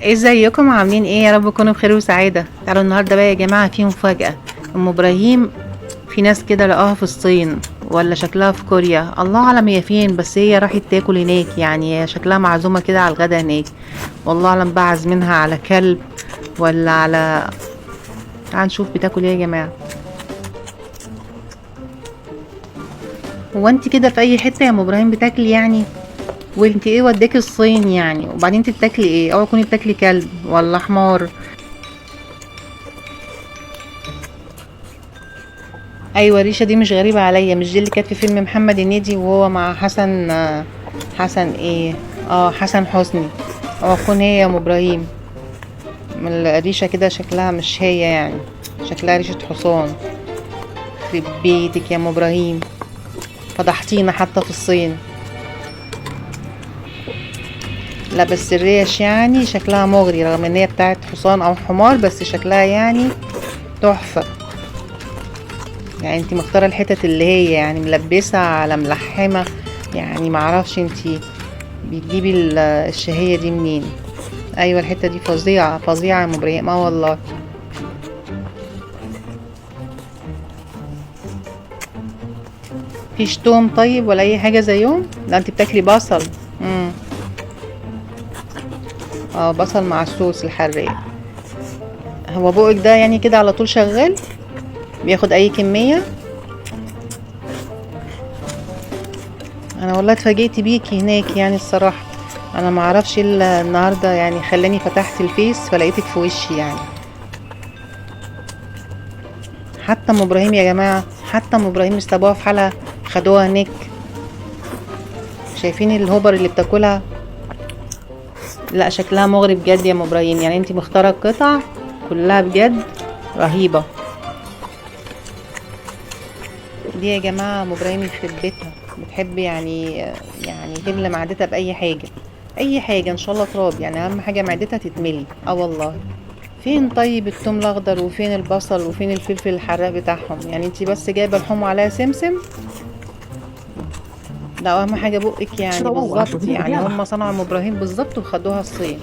ازيكم عاملين ايه؟ يا رب تكونوا بخير وسعاده. تعالوا النهارده بقى يا جماعه في مفاجاه. ام ابراهيم في ناس كده لقاها في الصين ولا شكلها في كوريا، الله اعلم هي فين، بس هي راحت تاكل هناك، يعني هي شكلها معزومه كده على الغدا هناك. والله اعلم بقى عازمينها على كلب ولا على. تعال نشوف بتاكل ايه يا جماعه. هو انت كده في اي حته يا ام ابراهيم بتاكلي يعني؟ وانت ايه وداكي الصين يعني؟ وبعدين انت بتاكلي ايه؟ اوعى تكوني بتاكلي كلب ولا حمار. ايوه ريشه دي مش غريبه عليا، مش دي اللي كانت في فيلم محمد هنيدي وهو مع حسن حسن ايه؟ اه حسن حسني. او اكون هي يا ام ابراهيم؟ من الريشه كده شكلها مش هي يعني، شكلها ريشه حصان. في بيتك يا ام ابراهيم، فضحتينا حتى في الصين. لا بس الريش يعني شكلها مغري، رغم ان هي بتاعت حصان او حمار، بس شكلها يعني تحفه. يعني انتي مختاره الحتت اللي هي يعني ملبسه على ملحمه، يعني معرفش انتي بتجيبي الشهية دي منين. ايوه الحتة دي فظيعة فظيعة يا مبرية، ما والله. فيش توم طيب ولا اي حاجة زيهم؟ لا انت بتاكلي بصل. امم اه بصل مع الصوص الحراق. هو بقك ده يعني كده على طول شغال؟ بياخد اي كمية؟ انا والله اتفاجئت بيكي هناك يعني الصراحة. انا ما اعرفش الا النهارده يعني خلاني فتحت الفيس فلقيتك في وشي يعني. حتى ام ابراهيم يا جماعة، حتى ام ابراهيم استبوها في حالها، خدوها هناك. شايفين الهوبر اللي بتاكلها؟ لا شكلها مغري بجد يا ام ابراهيم، يعني انتي مختاره القطع كلها بجد رهيبه. دي يا جماعه ام ابراهيم يخرب بيتها بتحب يعني، يعني تملى معدتها باي حاجه. اي حاجه ان شاء الله تراب، يعني اهم حاجه معدتها تتملي. اه والله. فين طيب التوم الاخضر وفين البصل وفين الفلفل الحراق بتاعهم؟ يعني انتي بس جايبه لحوم عليها سمسم. ده اهم حاجه بقك يعني بالظبط، يعني هم صنعوا ام ابراهيم بالظبط وخدوها الصين.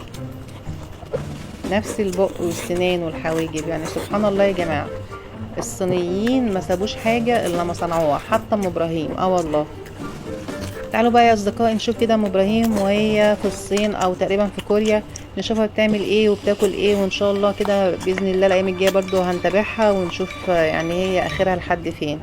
نفس البق والسنان والحواجب، يعني سبحان الله يا جماعه. الصينيين ما سابوش حاجة الا ما صنعوها، حتى ام ابراهيم. اه والله. تعالوا بقى يا اصدقائي نشوف كده ام ابراهيم وهي في الصين او تقريبا في كوريا، نشوفها بتعمل ايه وبتاكل ايه، وان شاء الله كده باذن الله الايام الجايه برضو هنتابعها ونشوف يعني هي اخرها لحد فين.